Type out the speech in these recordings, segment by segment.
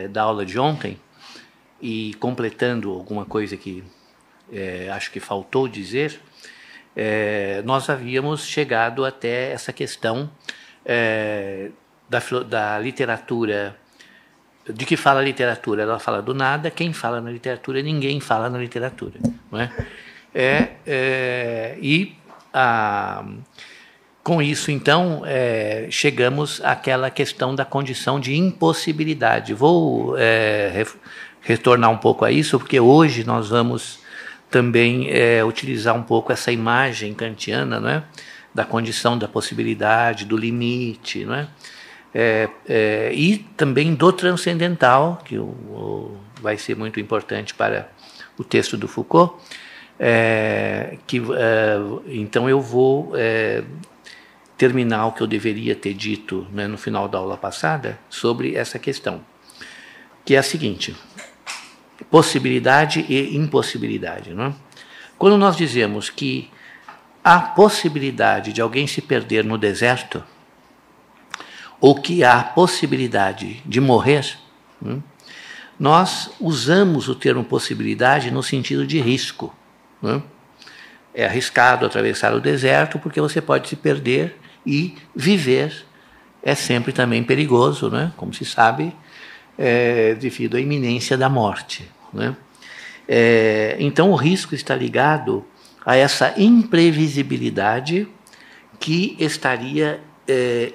da aula de ontem, e completando alguma coisa que acho que faltou dizer, nós havíamos chegado até essa questão da literatura. De que fala a literatura? Ela fala do nada. Quem fala na literatura? Ninguém fala na literatura, não é? Com isso, então, chegamos àquela questão da condição de impossibilidade. Vou retornar um pouco a isso, porque hoje nós vamos também utilizar um pouco essa imagem kantiana, não é? Da condição da possibilidade, do limite, não é? E também do transcendental, que vai ser muito importante para o texto do Foucault. Então eu vou terminar o que eu deveria ter dito, né, no final da aula passada sobre essa questão, que é a seguinte: possibilidade e impossibilidade, não é? Quando nós dizemos que há possibilidade de alguém se perder no deserto, ou que há possibilidade de morrer, nós usamos o termo possibilidade no sentido de risco. É arriscado atravessar o deserto porque você pode se perder, e viver é sempre também perigoso, né? Como se sabe, devido à iminência da morte, né? Então o risco está ligado a essa imprevisibilidade que estaria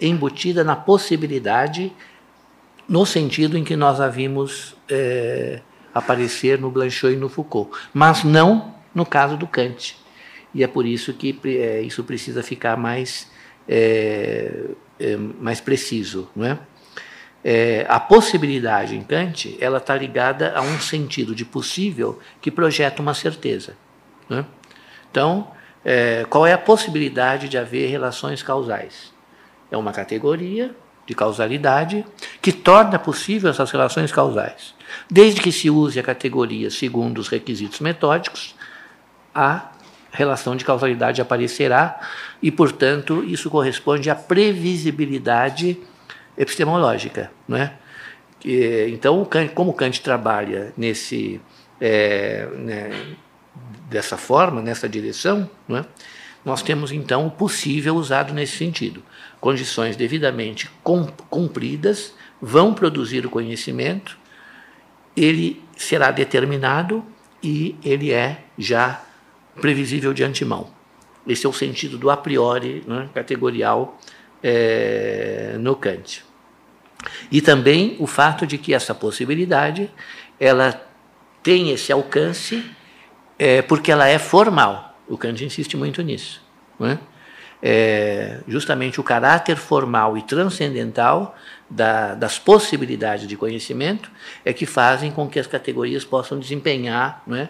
embutida na possibilidade, no sentido em que nós a vimos aparecer no Blanchot e no Foucault, mas não no caso do Kant. E é por isso que isso precisa ficar mais preciso, não é? A possibilidade em Kant, ela está ligada a um sentido de possível que projeta uma certeza, não é? Então, qual é a possibilidade de haver relações causais? É uma categoria de causalidade que torna possível essas relações causais. Desde que se use a categoria segundo os requisitos metódicos, a relação de causalidade aparecerá e, portanto, isso corresponde à previsibilidade epistemológica, não é? Então, como Kant trabalha dessa forma, nessa direção, não é? Nós temos, então, o possível usado nesse sentido. Condições devidamente cumpridas vão produzir o conhecimento, ele será determinado e ele é já previsível de antemão. Esse é o sentido do a priori, né, categorial no Kant. E também o fato de que essa possibilidade ela tem esse alcance porque ela é formal. O Kant insiste muito nisso, né? Justamente o caráter formal e transcendental das possibilidades de conhecimento é que fazem com que as categorias possam desempenhar, né,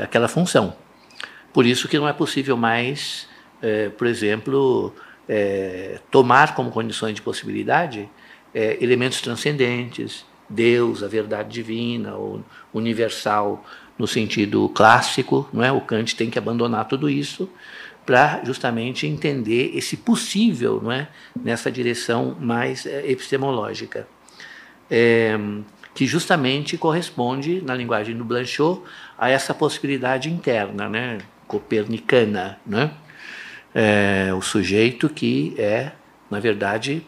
aquela função. Por isso que não é possível mais, por exemplo, tomar como condições de possibilidade elementos transcendentes, Deus, a verdade divina, ou universal no sentido clássico, não é? O Kant tem que abandonar tudo isso para justamente entender esse possível, não é? Nessa direção mais epistemológica, que justamente corresponde, na linguagem do Blanchot, a essa possibilidade interna, né? Copernicana, né? O sujeito que na verdade,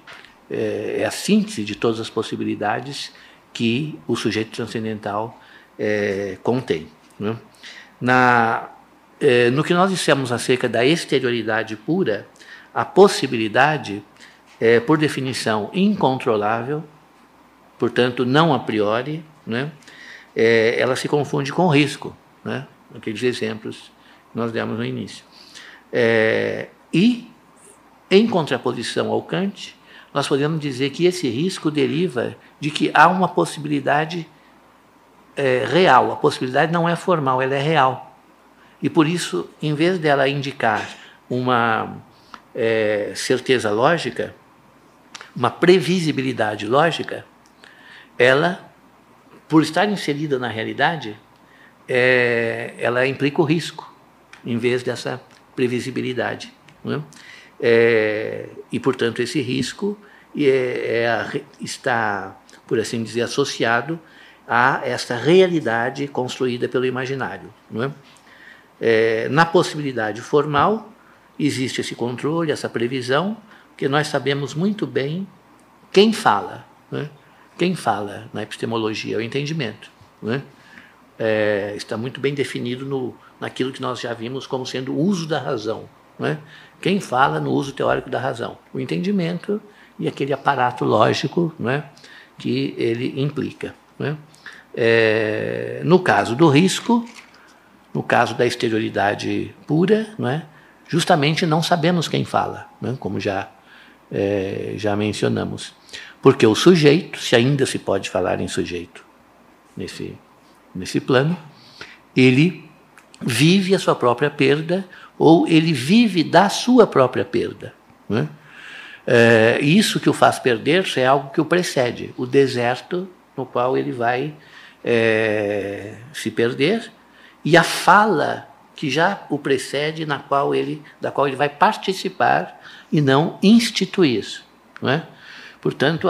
a síntese de todas as possibilidades que o sujeito transcendental contém, né? No que nós dissemos acerca da exterioridade pura, a possibilidade é, por definição, incontrolável, portanto, não a priori, né? Ela se confunde com risco, né? Aqueles exemplos que nós demos no início. E, em contraposição ao Kant, nós podemos dizer que esse risco deriva de que há uma possibilidade real. A possibilidade não é formal, ela é real. E, por isso, em vez dela indicar uma certeza lógica, uma previsibilidade lógica, ela, por estar inserida na realidade, ela implica o risco, em vez dessa previsibilidade, né? E, portanto, esse risco e está, por assim dizer, associado a esta realidade construída pelo imaginário. Não é? Na possibilidade formal, existe esse controle, essa previsão, que nós sabemos muito bem quem fala. Não é? Quem fala na epistemologia é o entendimento. Não é? Está muito bem definido naquilo que nós já vimos como sendo o uso da razão. Não é? Quem fala no uso teórico da razão? O entendimento e aquele aparato lógico, não é? Que ele implica. Não é? No caso do risco, no caso da exterioridade pura, não é? Justamente não sabemos quem fala, não é? Como já mencionamos. Porque o sujeito, se ainda se pode falar em sujeito nesse plano, ele vive a sua própria perda ou ele vive da sua própria perda. Não é? Isso que o faz perder-se é algo que o precede, o deserto no qual ele vai se perder e a fala que já o precede, da qual ele vai participar e não instituir. Não é? Portanto,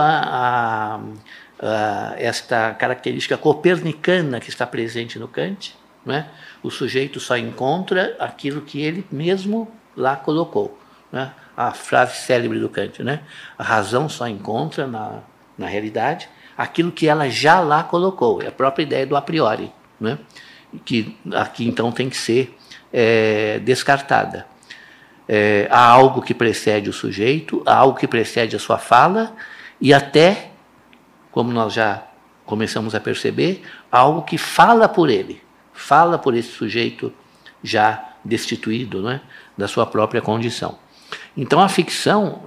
esta característica copernicana que está presente no Kant, não é? O sujeito só encontra aquilo que ele mesmo lá colocou. Não é? A frase célebre do Kant, né? A razão só encontra na realidade aquilo que ela já lá colocou. É a própria ideia do a priori, né? Que aqui então tem que ser descartada. Há algo que precede o sujeito, há algo que precede a sua fala e até, como nós já começamos a perceber, algo que fala por ele, fala por esse sujeito já destituído, né, da sua própria condição. Então a ficção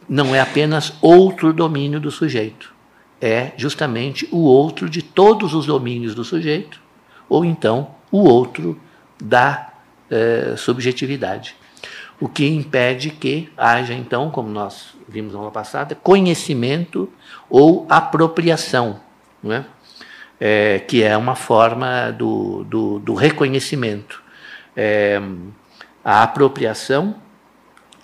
não é apenas outro domínio do sujeito, é justamente o outro de todos os domínios do sujeito, ou então o outro da subjetividade. O que impede que haja, então, como nós vimos na aula passada, conhecimento ou apropriação, não é? Que é uma forma do reconhecimento. A apropriação,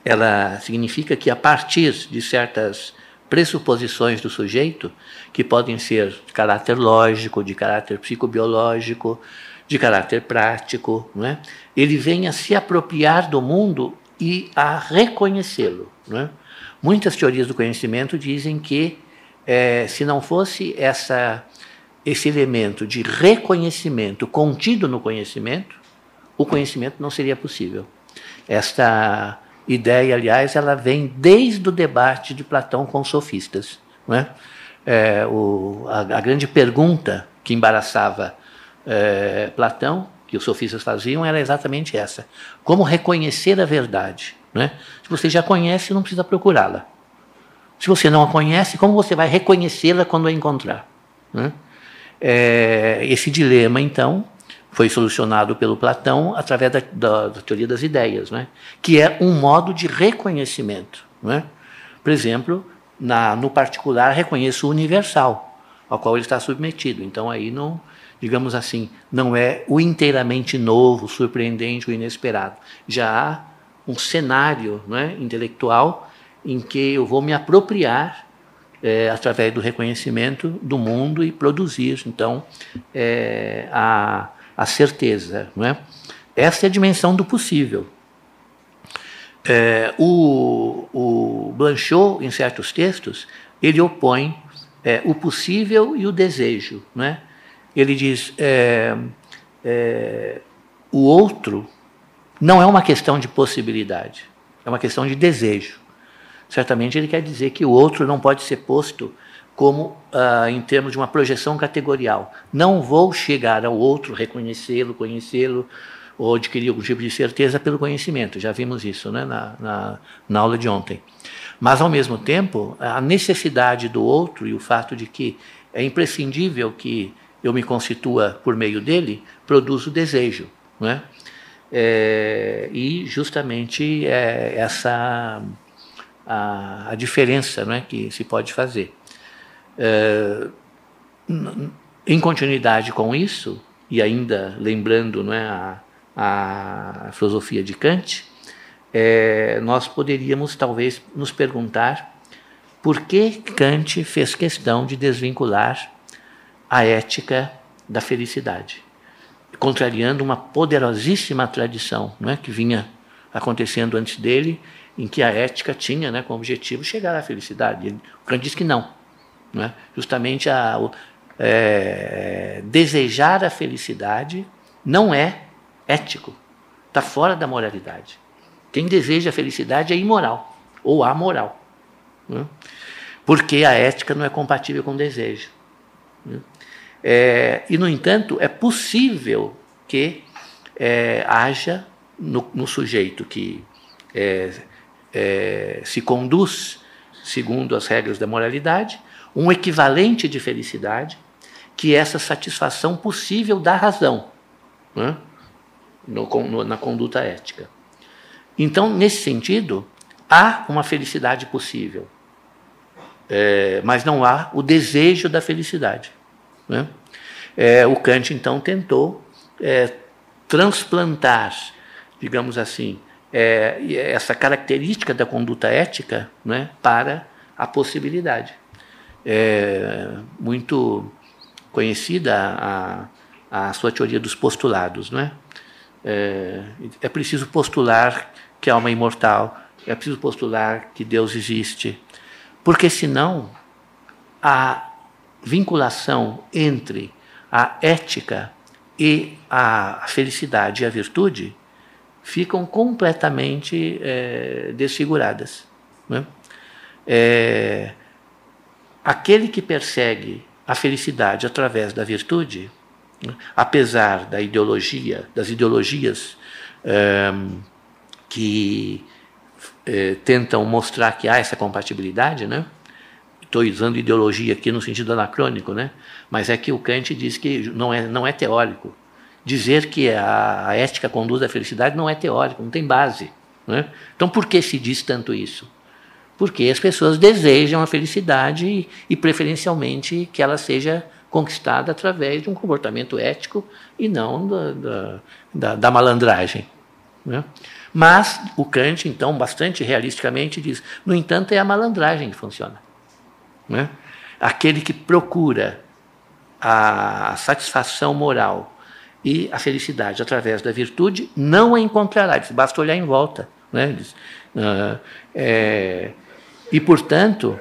ela significa que a partir de certas pressuposições do sujeito, que podem ser de caráter lógico, de caráter psicobiológico, de caráter prático, não é? Ele vem a se apropriar do mundo e a reconhecê-lo. Não é? Muitas teorias do conhecimento dizem que, se não fosse esse elemento de reconhecimento contido no conhecimento, o conhecimento não seria possível. Esta ideia, aliás, ela vem desde o debate de Platão com os sofistas. Não é? A grande pergunta que embaraçava Platão, que os sofistas faziam, era exatamente essa: como reconhecer a verdade? Né? Se você já conhece, não precisa procurá-la. Se você não a conhece, como você vai reconhecê-la quando a encontrar? Né? Esse dilema, então, foi solucionado pelo Platão através da teoria das ideias, né? Que é um modo de reconhecimento. Né? Por exemplo, no particular, reconheço o universal, ao qual ele está submetido. Então, aí não, digamos assim, não é o inteiramente novo, surpreendente, o inesperado. Já há um cenário, né, intelectual em que eu vou me apropriar através do reconhecimento do mundo e produzir, então, a certeza. Não é? Essa é a dimensão do possível. O Blanchot, em certos textos, ele opõe o possível e o desejo. Não é? Ele diz, o outro não é uma questão de possibilidade, é uma questão de desejo. Certamente ele quer dizer que o outro não pode ser posto como em termos de uma projeção categorial. Não vou chegar ao outro, reconhecê-lo, conhecê-lo, ou adquirir algum tipo de certeza pelo conhecimento. Já vimos isso, né, na aula de ontem. Mas, ao mesmo tempo, a necessidade do outro e o fato de que é imprescindível que eu me constitua por meio dele, produz o desejo. Não é? E justamente essa a diferença, não é, que se pode fazer. Em continuidade com isso, e ainda lembrando, não é, a filosofia de Kant, nós poderíamos talvez nos perguntar por que Kant fez questão de desvincular a ética da felicidade, contrariando uma poderosíssima tradição, não é, que vinha acontecendo antes dele, em que a ética tinha, né, como objetivo chegar à felicidade. O Kant diz que não. Não é? Justamente desejar a felicidade não é ético, está fora da moralidade. Quem deseja a felicidade é imoral ou amoral, não é? Porque a ética não é compatível com o desejo. Não é? E, no entanto, é possível que haja no sujeito que se conduz segundo as regras da moralidade um equivalente de felicidade, que é essa satisfação possível da razão, né? Na conduta ética. Então, nesse sentido, há uma felicidade possível, mas não há o desejo da felicidade, né? O Kant, então, tentou transplantar, digamos assim, essa característica da conduta ética, né, para a possibilidade. Muito conhecida a sua teoria dos postulados, não é? É preciso postular que a alma é imortal, é preciso postular que Deus existe, porque senão a vinculação entre a ética e a felicidade e a virtude ficam completamente desfiguradas, né? Aquele que persegue a felicidade através da virtude, né, apesar das ideologias que tentam mostrar que há essa compatibilidade, né? Estou usando ideologia aqui no sentido anacrônico, né? Mas é que o Kant diz que não é teórico. Dizer que a ética conduz à felicidade não é teórico, não tem base, né? Então, por que se diz tanto isso? Porque as pessoas desejam a felicidade e preferencialmente, que ela seja conquistada através de um comportamento ético e não da malandragem, né? Mas o Kant, então, bastante realisticamente diz, no entanto, é a malandragem que funciona, né? Aquele que procura a satisfação moral e a felicidade através da virtude não a encontrará, basta olhar em volta, né? E, portanto,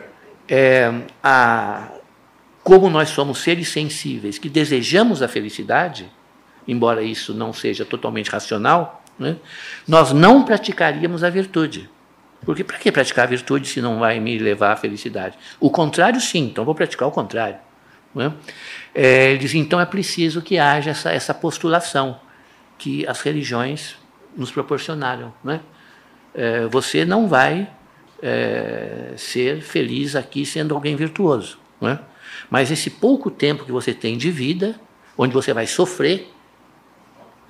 como nós somos seres sensíveis que desejamos a felicidade, embora isso não seja totalmente racional, né, nós não praticaríamos a virtude. Porque para que praticar a virtude se não vai me levar à felicidade? O contrário, sim, então vou praticar o contrário, né? Ele diz, então é preciso que haja essa postulação que as religiões nos proporcionaram, né? Você não vai ser feliz aqui sendo alguém virtuoso, né? Mas esse pouco tempo que você tem de vida, onde você vai sofrer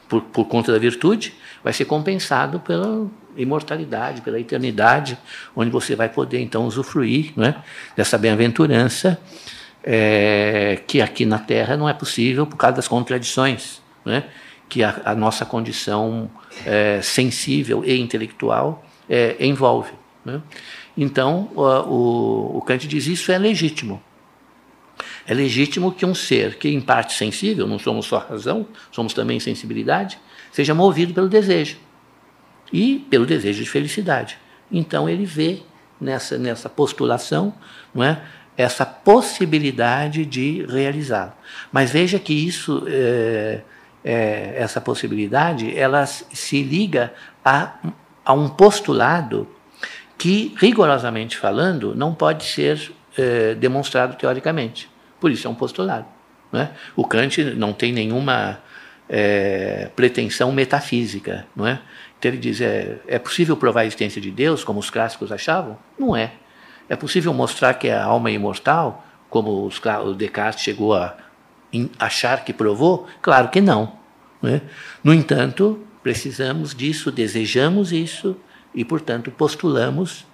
por conta da virtude, vai ser compensado pela imortalidade, pela eternidade, onde você vai poder, então, usufruir, né, dessa bem-aventurança que aqui na Terra não é possível por causa das contradições, né, que a nossa condição sensível e intelectual envolve, né? Então, o Kant diz isso é legítimo. É legítimo que um ser que, em parte sensível, não somos só razão, somos também sensibilidade, seja movido pelo desejo. E pelo desejo de felicidade. Então, ele vê nessa postulação, não é, essa possibilidade de realizá-lo. Mas veja que isso, essa possibilidade, ela se liga a um postulado que, rigorosamente falando, não pode ser demonstrado teoricamente. Por isso é um postulado, não é? O Kant não tem nenhuma pretensão metafísica, não é? Então ele diz, é possível provar a existência de Deus, como os clássicos achavam? Não é. É possível mostrar que a alma é imortal, como o Descartes chegou a achar que provou? Claro que não, não é? No entanto, precisamos disso, desejamos isso e, portanto, postulamos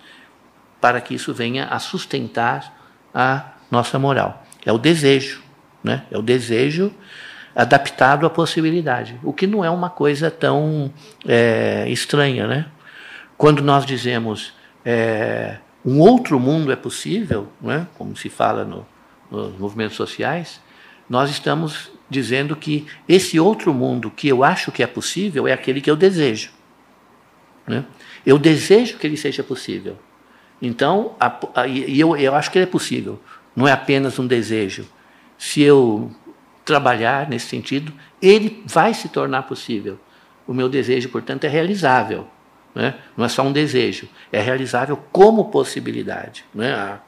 para que isso venha a sustentar a nossa moral. É o desejo, né? É o desejo adaptado à possibilidade, o que não é uma coisa tão estranha, né? Quando nós dizemos um outro mundo é possível, não é? Como se fala nos movimentos sociais, nós estamos dizendo que esse outro mundo que eu acho que é possível é aquele que eu desejo. Né? Eu desejo que ele seja possível. Então, eu acho que ele é possível. Não é apenas um desejo. Se eu trabalhar nesse sentido, ele vai se tornar possível. O meu desejo, portanto, é realizável. Né? Não é só um desejo, é realizável como possibilidade. Né?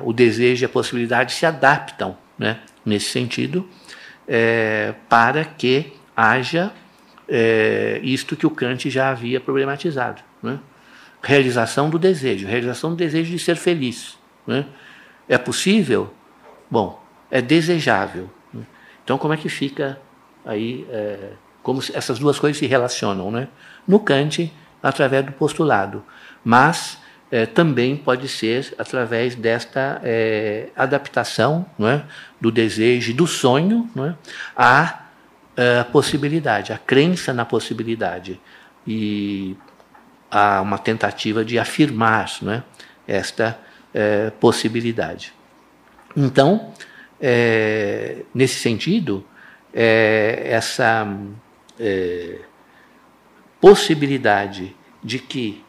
O desejo e a possibilidade se adaptam, né? Nesse sentido, para que haja isto que o Kant já havia problematizado. Né? Realização do desejo de ser feliz. Né? É possível? Bom, é desejável. Né? Então, como é que fica aí, como essas duas coisas se relacionam? Né? No Kant, através do postulado, mas também pode ser através desta adaptação, não é, do desejo e do sonho, não é, à possibilidade, à crença na possibilidade. E há uma tentativa de afirmar, não é, esta possibilidade. Então, nesse sentido, essa possibilidade de que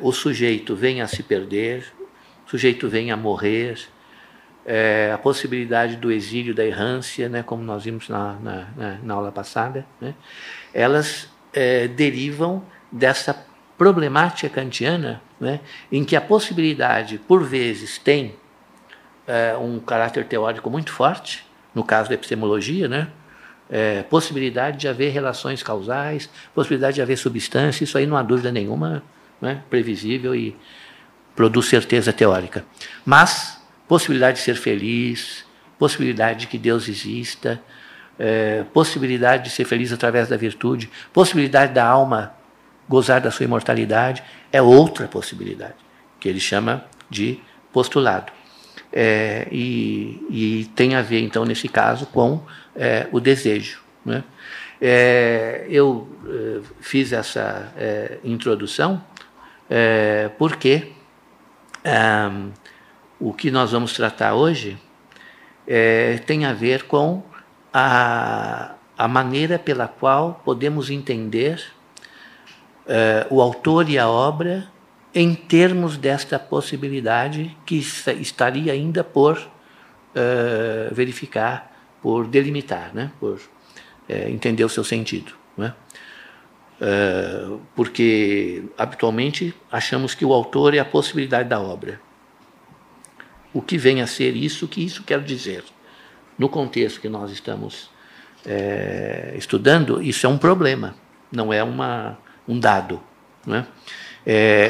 o sujeito venha a se perder, o sujeito venha a morrer, a possibilidade do exílio, da errância, né, como nós vimos na aula passada, né, elas derivam dessa problemática kantiana, né, em que a possibilidade, por vezes, tem um caráter teórico muito forte, no caso da epistemologia, né, possibilidade de haver relações causais, possibilidade de haver substância, isso aí não há dúvida nenhuma, né, previsível e produz certeza teórica. Mas possibilidade de ser feliz, possibilidade de que Deus exista, possibilidade de ser feliz através da virtude, possibilidade da alma gozar da sua imortalidade, é outra possibilidade, que ele chama de postulado. E tem a ver, então, nesse caso, com o desejo. Né? Eu fiz essa introdução porque o que nós vamos tratar hoje tem a ver com a maneira pela qual podemos entender o autor e a obra em termos desta possibilidade que estaria ainda por verificar, por delimitar, né? Por entender o seu sentido. Né? Porque, habitualmente, achamos que o autor é a possibilidade da obra. O que vem a ser isso, o que isso quer dizer? No contexto que nós estamos estudando, isso é um problema, não é um dado. Né?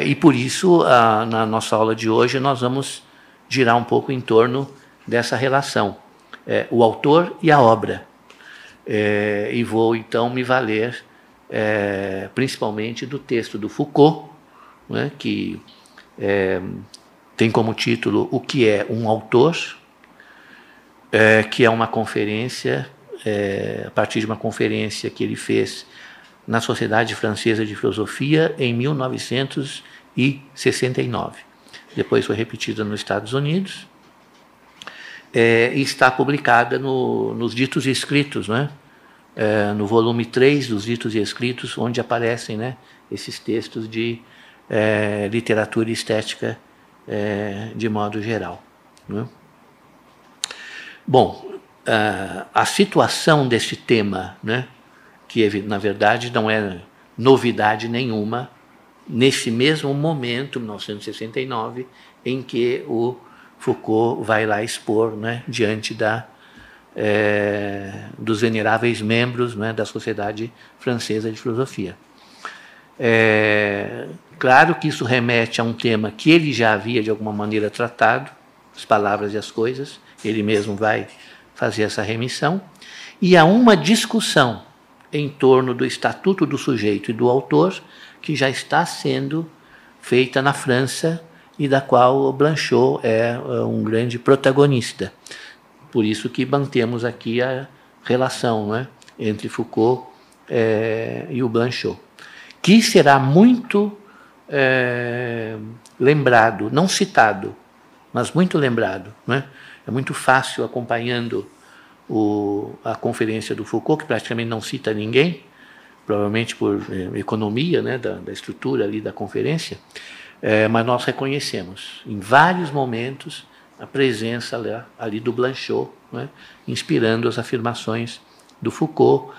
E por isso, na nossa aula de hoje, nós vamos girar um pouco em torno dessa relação, o autor e a obra. E vou, então, me valer principalmente do texto do Foucault, né, que tem como título O que é um autor, que é uma conferência, a partir de uma conferência que ele fez na Sociedade Francesa de Filosofia em 1969. Depois foi repetida nos Estados Unidos e está publicada nos Ditos e Escritos, né? No volume 3 dos Ditos e Escritos, onde aparecem, né, esses textos de literatura e estética de modo geral. Né? Bom, a situação deste tema, né, que na verdade não é novidade nenhuma, nesse mesmo momento, 1969, em que o Foucault vai lá expor, né, diante dos veneráveis membros, né, da Sociedade Francesa de Filosofia. Claro que isso remete a um tema que ele já havia, de alguma maneira, tratado, as palavras e as coisas, ele mesmo vai fazer essa remissão, e há uma discussão em torno do estatuto do sujeito e do autor, que já está sendo feita na França e da qual o Blanchot é um grande protagonista. Por isso que mantemos aqui a relação, né, entre Foucault e o Blanchot, que será muito lembrado, não citado, mas muito lembrado, né? É muito fácil, acompanhando a conferência do Foucault, que praticamente não cita ninguém, provavelmente por economia, né, da estrutura ali da conferência, mas nós reconhecemos em vários momentos a presença ali do Blanchot, né, inspirando as afirmações do Foucault,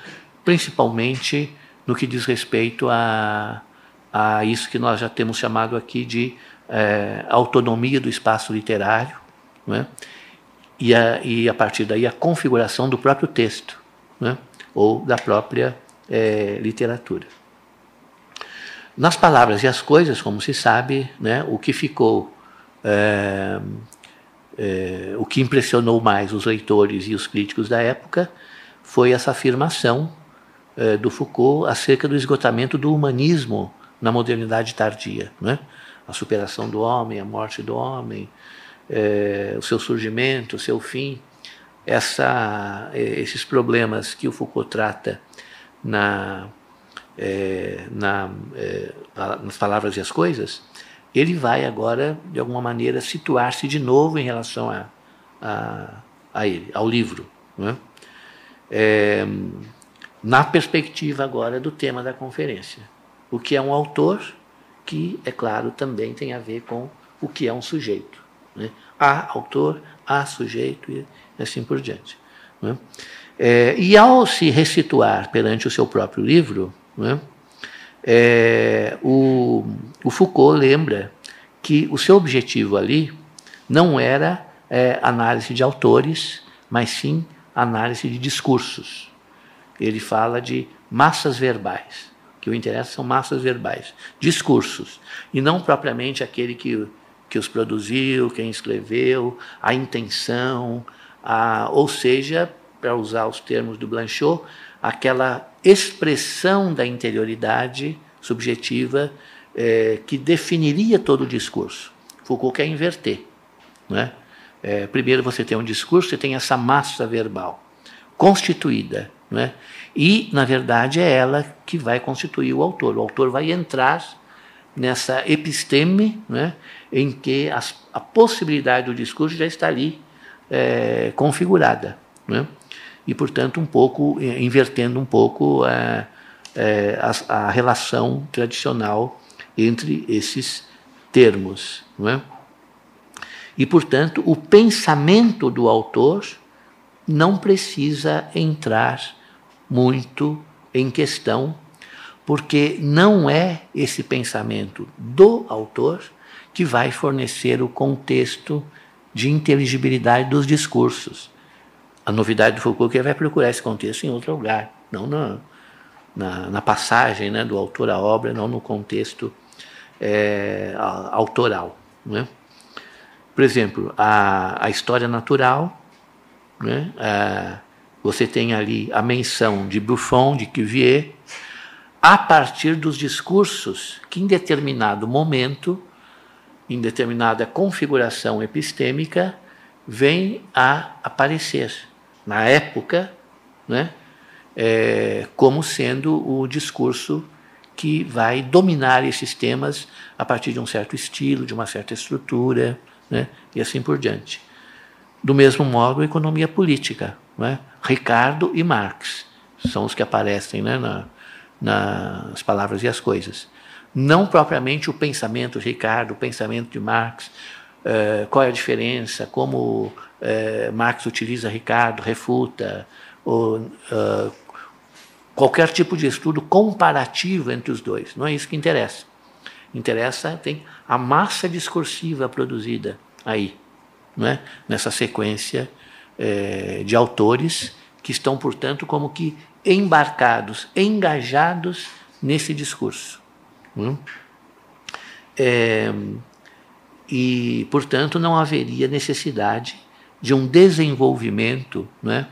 principalmente no que diz respeito a isso que nós já temos chamado aqui de autonomia do espaço literário, né, e a partir daí a configuração do próprio texto, né, ou da própria literatura. Nas Palavras e as Coisas, como se sabe, né, o que ficou, o que impressionou mais os leitores e os críticos da época foi essa afirmação do Foucault acerca do esgotamento do humanismo na modernidade tardia, né? A superação do homem, a morte do homem, o seu surgimento, o seu fim, esses problemas que o Foucault trata nas Palavras e as Coisas, ele vai agora, de alguma maneira, situar-se de novo em relação a ele, ao livro, né? Na perspectiva agora do tema da conferência. O que é um autor, que, é claro, também tem a ver com o que é um sujeito, né? Há autor, há sujeito e assim por diante, né? E ao se ressituar perante o seu próprio livro, né, o Foucault lembra que o seu objetivo ali não era análise de autores, mas sim análise de discursos. Ele fala de massas verbais. O que o interessa são massas verbais, discursos, e não propriamente aquele que os produziu, quem escreveu, a intenção, ou seja, para usar os termos do Blanchot, aquela expressão da interioridade subjetiva que definiria todo o discurso. Foucault quer inverter, né? Primeiro você tem um discurso, você tem essa massa verbal constituída, né? E, na verdade, é ela que vai constituir o autor. O autor vai entrar nessa episteme, né, em que a possibilidade do discurso já está ali configurada, né? E, portanto, invertendo um pouco a relação tradicional entre esses termos, não é? E, portanto, o pensamento do autor não precisa entrar muito em questão, porque não é esse pensamento do autor que vai fornecer o contexto de inteligibilidade dos discursos. A novidade do Foucault é que ele vai procurar esse contexto em outro lugar, não na passagem, né, do autor à obra, não no contexto autoral, né? Por exemplo, a história natural, né, você tem ali a menção de Buffon, de Cuvier, a partir dos discursos que, em determinado momento, em determinada configuração epistêmica, vem a aparecer, na época, né, como sendo o discurso que vai dominar esses temas a partir de um certo estilo, de uma certa estrutura, né, e assim por diante. Do mesmo modo, a economia política, né? Ricardo e Marx são os que aparecem, né, nas Palavras e as Coisas. Não propriamente o pensamento de Ricardo, o pensamento de Marx, qual é a diferença, como Marx utiliza Ricardo, refuta, ou qualquer tipo de estudo comparativo entre os dois. Não é isso que interessa. Interessa tem a massa discursiva produzida aí, não é? Nessa sequência de autores que estão, portanto, como que embarcados, engajados nesse discurso. E, portanto, não haveria necessidade de um desenvolvimento, né,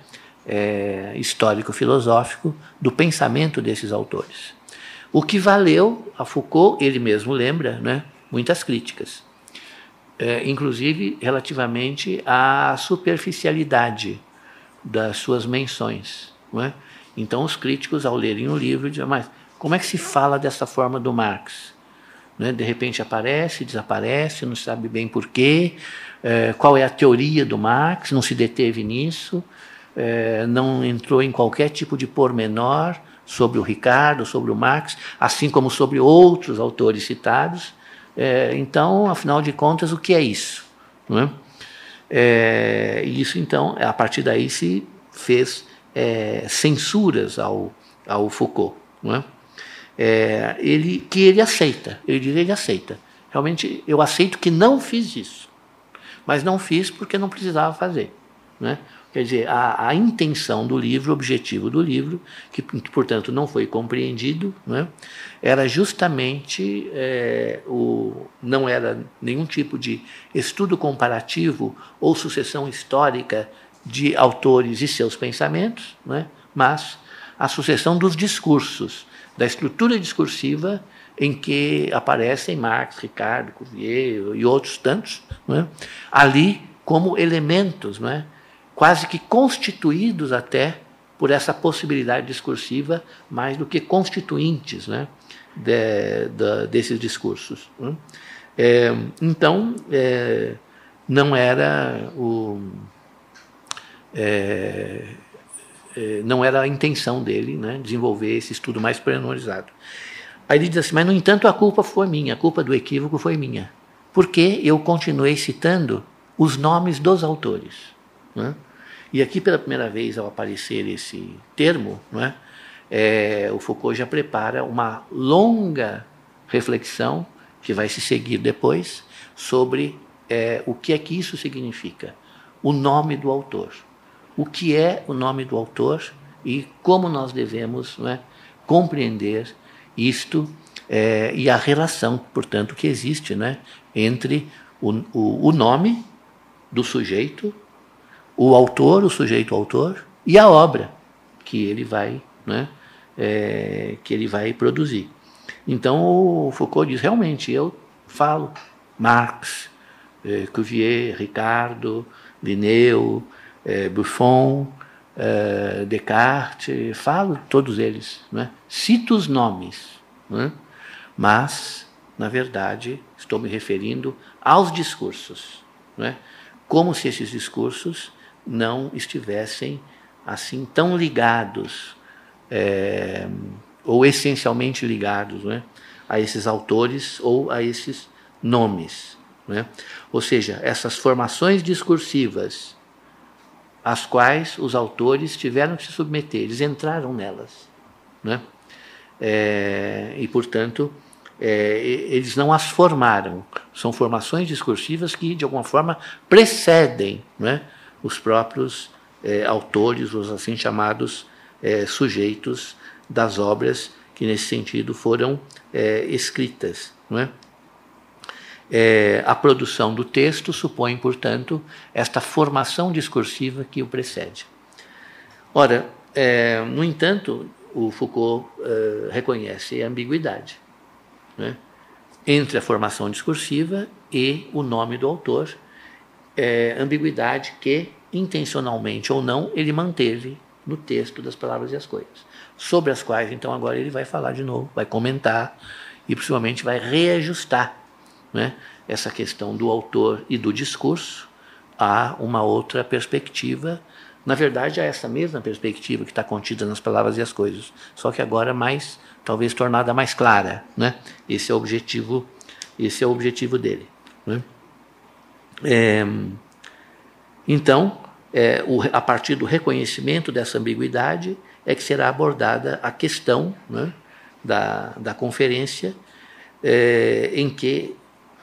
histórico-filosófico do pensamento desses autores. O que valeu a Foucault, ele mesmo lembra, né, muitas críticas, inclusive relativamente à superficialidade das suas menções, não é? Então, os críticos, ao lerem o livro, dizem: mas como é que se fala dessa forma do Marx? né? De repente aparece, desaparece, não sabe bem por quê, qual é a teoria do Marx, não se deteve nisso, não entrou em qualquer tipo de pormenor sobre o Ricardo, sobre o Marx, assim como sobre outros autores citados. Então, afinal de contas, o que é isso? Não é? Isso, então, a partir daí se fez censuras ao Foucault. Não é? Ele aceita, ele aceita. Realmente, eu aceito que não fiz isso, mas não fiz porque não precisava fazer. Né? Quer dizer, a intenção do livro, o objetivo do livro, que portanto não foi compreendido, né? Era justamente, não era nenhum tipo de estudo comparativo ou sucessão histórica de autores e seus pensamentos, né? Mas a sucessão dos discursos, da estrutura discursiva em que aparecem Marx, Ricardo, Cuvier e outros tantos, né? Ali como elementos, né? Quase que constituídos até por essa possibilidade discursiva, mais do que constituintes, né? Desses discursos. Né? Então, não era não era a intenção dele, né, desenvolver esse estudo mais pormenorizado. Aí ele diz assim, mas, no entanto, a culpa foi minha, a culpa do equívoco foi minha, porque eu continuei citando os nomes dos autores. Né? E aqui, pela primeira vez, ao aparecer esse termo, né, o Foucault já prepara uma longa reflexão, que vai se seguir depois, sobre o que é que isso significa, o nome do autor. O que é o nome do autor e como nós devemos, né, compreender isto e a relação, portanto, que existe, né, entre o nome do sujeito, o autor, o sujeito-autor, e a obra que ele vai, né, que ele vai produzir. Então, o Foucault diz, realmente, eu falo Marx, Cuvier, Ricardo, Linneu, Buffon, Descartes, falo todos eles, né? Cito os nomes, né? Mas, na verdade, estou me referindo aos discursos, né? Como se esses discursos não estivessem assim tão ligados, ou essencialmente ligados, né, a esses autores ou a esses nomes. Né? Ou seja, essas formações discursivas às quais os autores tiveram que se submeter, eles entraram nelas. Né? E, portanto, eles não as formaram. São formações discursivas que, de alguma forma, precedem, né, os próprios autores, os assim chamados sujeitos das obras que, nesse sentido, foram escritas. Não é? A produção do texto supõe, portanto, esta formação discursiva que o precede. Ora, no entanto, o Foucault reconhece a ambiguidade, né, entre a formação discursiva e o nome do autor, ambiguidade que, intencionalmente ou não, ele manteve no texto das Palavras e as Coisas, sobre as quais, então, agora ele vai falar de novo, vai comentar e, possivelmente, vai reajustar, né, essa questão do autor e do discurso a uma outra perspectiva, na verdade, a essa mesma perspectiva que está contida nas Palavras e as Coisas, só que agora mais, talvez, tornada mais clara. Né? Esse é o objetivo dele. Né? Então, a partir do reconhecimento dessa ambiguidade é que será abordada a questão, né, da conferência, em que,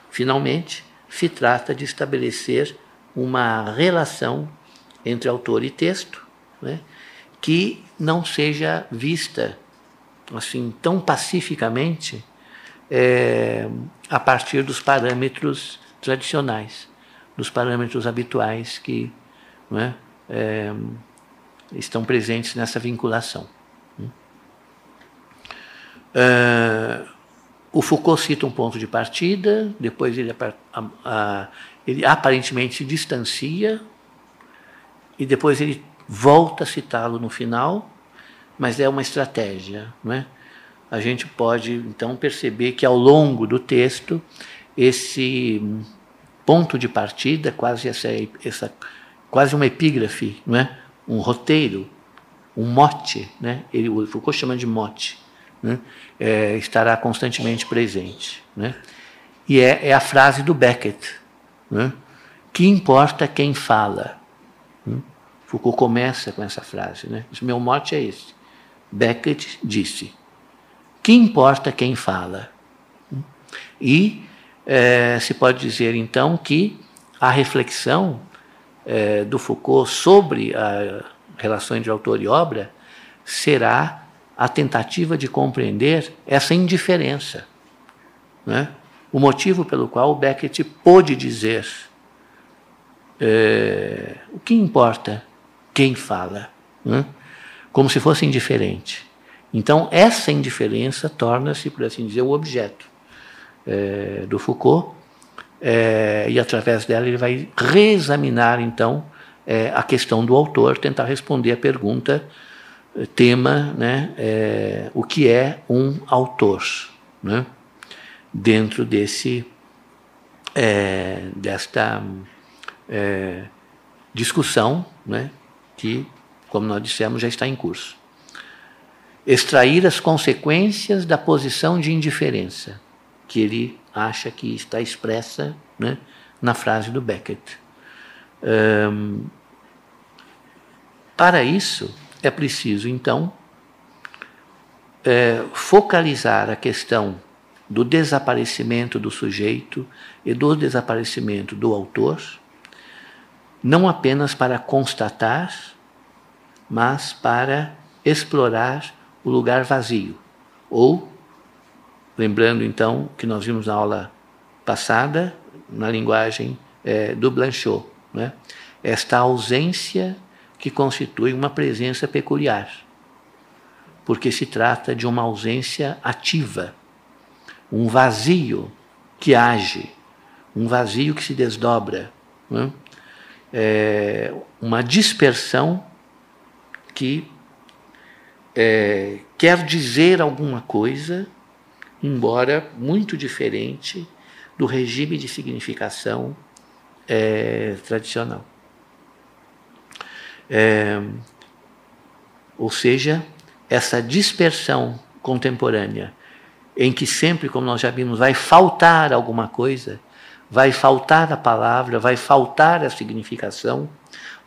finalmente, se trata de estabelecer uma relação entre autor e texto, né, que não seja vista assim tão pacificamente a partir dos parâmetros tradicionais, dos parâmetros habituais que, né, estão presentes nessa vinculação. O Foucault cita um ponto de partida, depois ele aparentemente se distancia e depois ele volta a citá-lo no final, mas é uma estratégia. Não é? a gente pode então perceber que ao longo do texto esse ponto de partida, quase uma epígrafe, não é? Um roteiro, um mote, né? O Foucault chama de mote, né? Estará constantemente presente, né? E é a frase do Beckett, né? Que importa quem fala? Foucault começa com essa frase, né? O meu mote é esse. Beckett disse: que importa quem fala? E se pode dizer, então, que a reflexão do Foucault sobre a relação entre autor e obra será a tentativa de compreender essa indiferença, né? O motivo pelo qual Beckett pôde dizer o que importa quem fala, né? Como se fosse indiferente. Então, essa indiferença torna-se, por assim dizer, o objeto do Foucault, e através dela ele vai reexaminar, então, a questão do autor, tentar responder a pergunta, tema, né, o que é um autor, né, dentro desta discussão, né, que, como nós dissemos, já está em curso. Extrair as consequências da posição de indiferença, que ele acha que está expressa, né, na frase do Beckett. Para isso, é preciso, então, focalizar a questão do desaparecimento do sujeito e do desaparecimento do autor, não apenas para constatar, mas para explorar o lugar vazio. Ou, lembrando então que nós vimos na aula passada, na linguagem do Blanchot, né? Esta ausência que constitui uma presença peculiar, porque se trata de uma ausência ativa, um vazio que age, um vazio que se desdobra, né? Uma dispersão que quer dizer alguma coisa, embora muito diferente do regime de significação tradicional. Ou seja, essa dispersão contemporânea, em que sempre, como nós já vimos, vai faltar alguma coisa, vai faltar a palavra, vai faltar a significação,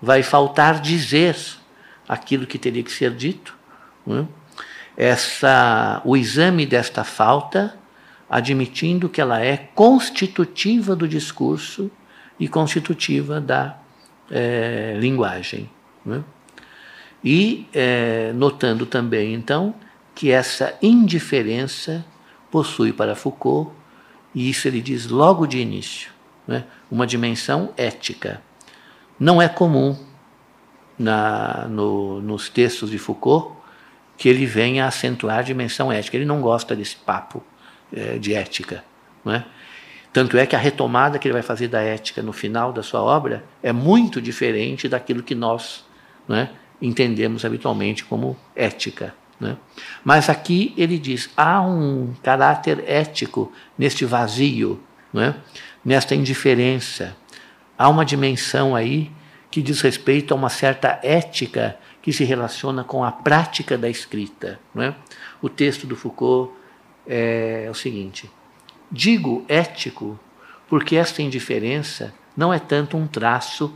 vai faltar dizer aquilo que teria que ser dito, né? O exame desta falta, admitindo que ela é constitutiva do discurso e constitutiva da linguagem, né? E notando também, então, que essa indiferença possui para Foucault, e isso ele diz logo de início, né, uma dimensão ética. Não é comum nos textos de Foucault que ele venha a acentuar a dimensão ética. Ele não gosta desse papo de ética, não é? Tanto é que a retomada que ele vai fazer da ética no final da sua obra é muito diferente daquilo que nós, né, entendemos habitualmente como ética, né? Mas aqui ele diz, há um caráter ético neste vazio, né, nesta indiferença. Há uma dimensão aí que diz respeito a uma certa ética que se relaciona com a prática da escrita, né? O texto do Foucault é o seguinte: digo ético porque esta indiferença não é tanto um traço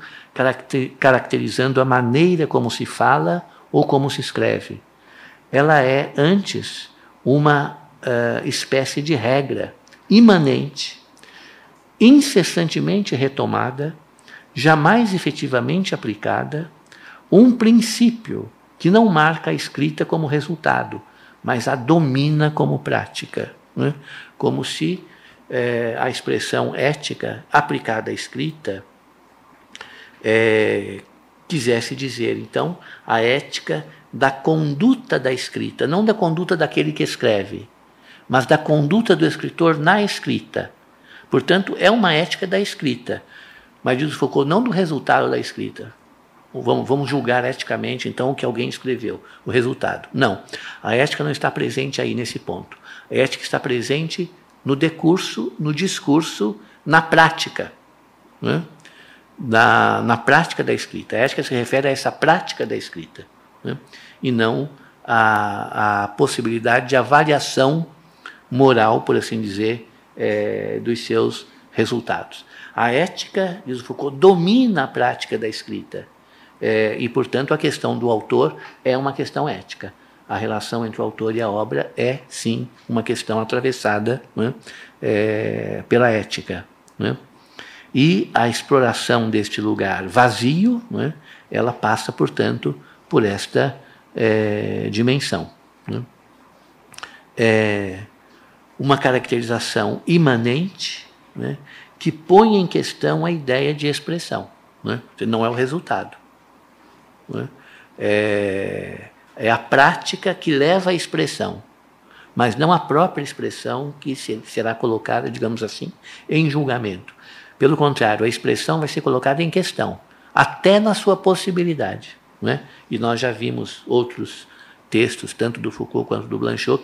caracterizando a maneira como se fala ou como se escreve. Ela é, antes, uma espécie de regra imanente, incessantemente retomada, jamais efetivamente aplicada, um princípio que não marca a escrita como resultado, mas a domina como prática, né? Como se a expressão ética aplicada à escrita quisesse dizer, então, a ética da conduta da escrita, não da conduta daquele que escreve, mas da conduta do escritor na escrita. Portanto, é uma ética da escrita, mas diz Foucault, não do resultado da escrita. vamos julgar eticamente, então, o que alguém escreveu, o resultado. Não, a ética não está presente aí nesse ponto. A ética está presente no decurso, no discurso, na prática, né? Na prática da escrita. A ética se refere a essa prática da escrita, né? E não a possibilidade de avaliação moral, por assim dizer, dos seus resultados. A ética, diz o Foucault, domina a prática da escrita. E, portanto, a questão do autor é uma questão ética. A relação entre o autor e a obra é, sim, uma questão atravessada, né, pela ética, né? E a exploração deste lugar vazio, né, ela passa, portanto, por esta dimensão, né? Uma caracterização imanente, né, que põe em questão a ideia de expressão, né? Não é o resultado, né? É a prática que leva à expressão, mas não a própria expressão que será colocada, digamos assim, em julgamento. Pelo contrário, a expressão vai ser colocada em questão, até na sua possibilidade, né? E nós já vimos outros textos, tanto do Foucault quanto do Blanchot,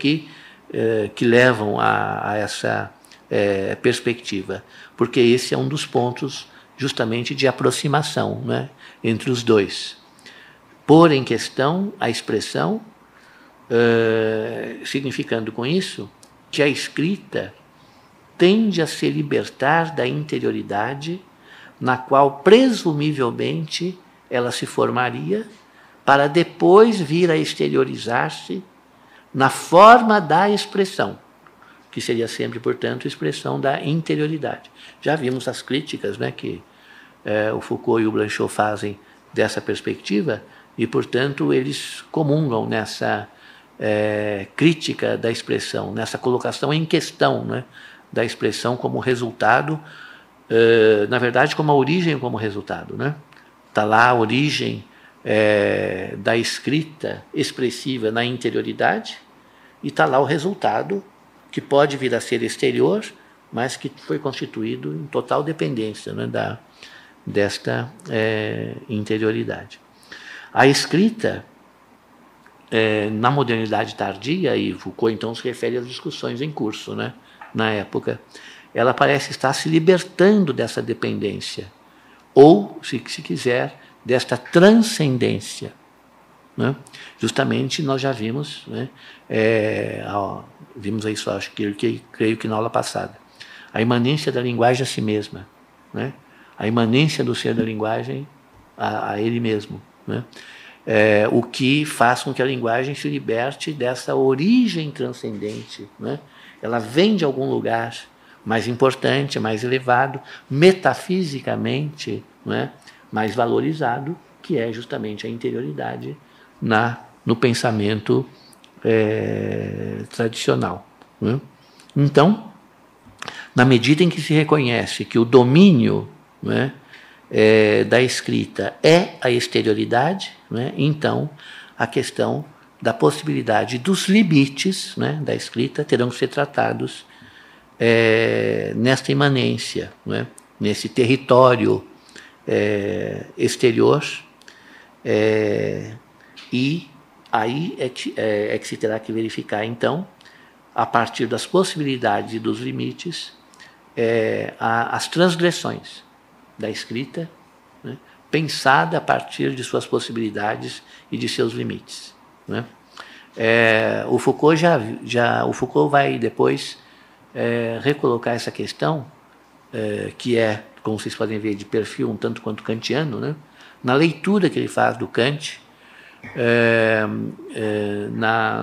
que levam a essa perspectiva, porque esse é um dos pontos justamente de aproximação, né, entre os dois. Pôr em questão a expressão, significando com isso que a escrita tende a se libertar da interioridade na qual presumivelmente ela se formaria para depois vir a exteriorizar-se na forma da expressão, que seria sempre, portanto, expressão da interioridade. Já vimos as críticas, né, que o Foucault e o Blanchot fazem dessa perspectiva, e, portanto, eles comungam nessa crítica da expressão, nessa colocação em questão, né, da expressão como resultado, na verdade, como a origem como resultado, né? Está lá a origem da escrita expressiva na interioridade, e está lá o resultado, que pode vir a ser exterior, mas que foi constituído em total dependência, né, desta interioridade. A escrita, na modernidade tardia, e Foucault então se refere às discussões em curso, né, na época, ela parece estar se libertando dessa dependência, ou, se quiser, desta transcendência, né? Justamente nós já vimos, né, vimos isso, acho que creio que na aula passada, a imanência da linguagem a si mesma, né? A imanência do ser da linguagem a ele mesmo, né? O que faz com que a linguagem se liberte dessa origem transcendente, né? Ela vem de algum lugar mais importante, mais elevado, metafisicamente, né, mais valorizado, que é justamente a interioridade no pensamento tradicional, né? Então, na medida em que se reconhece que o domínio, né, da escrita é a exterioridade, né, então a questão da possibilidade dos limites, né, da escrita terão que ser tratados nesta imanência, né, nesse território exterior, e aí é que se terá que verificar, então, a partir das possibilidades e dos limites, as transgressões da escrita, né, pensada a partir de suas possibilidades e de seus limites, né? O Foucault o Foucault vai depois recolocar essa questão, que é, como vocês podem ver, de perfil um tanto quanto kantiano, né, na leitura que ele faz do Kant,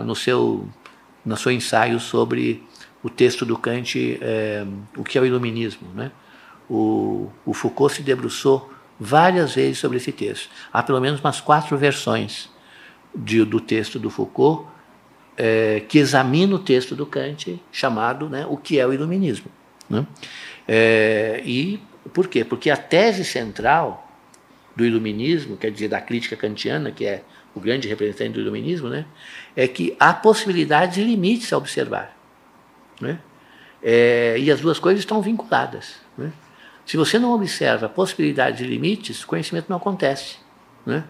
no seu ensaio sobre o texto do Kant, o que é o iluminismo, né? O Foucault se debruçou várias vezes sobre esse texto. Há pelo menos umas 4 versões do texto do Foucault que examina o texto do Kant, chamado, né, o que é o iluminismo, né? E por quê? Porque a tese central do iluminismo, quer dizer, da crítica kantiana, que é o grande representante do iluminismo, né, é que há possibilidades e limites a observar, né? E as duas coisas estão vinculadas, né? Se você não observa possibilidades e limites, o conhecimento não acontece, né?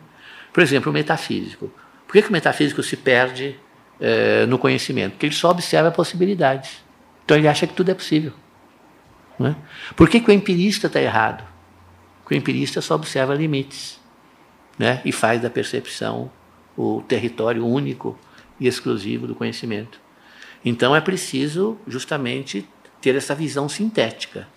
Por exemplo, o metafísico. Por que o metafísico se perde no conhecimento? Porque ele só observa possibilidades. Então ele acha que tudo é possível. Né? Por que o empirista está errado? Porque o empirista só observa limites, né? E faz da percepção o território único e exclusivo do conhecimento. Então é preciso justamente ter essa visão sintética.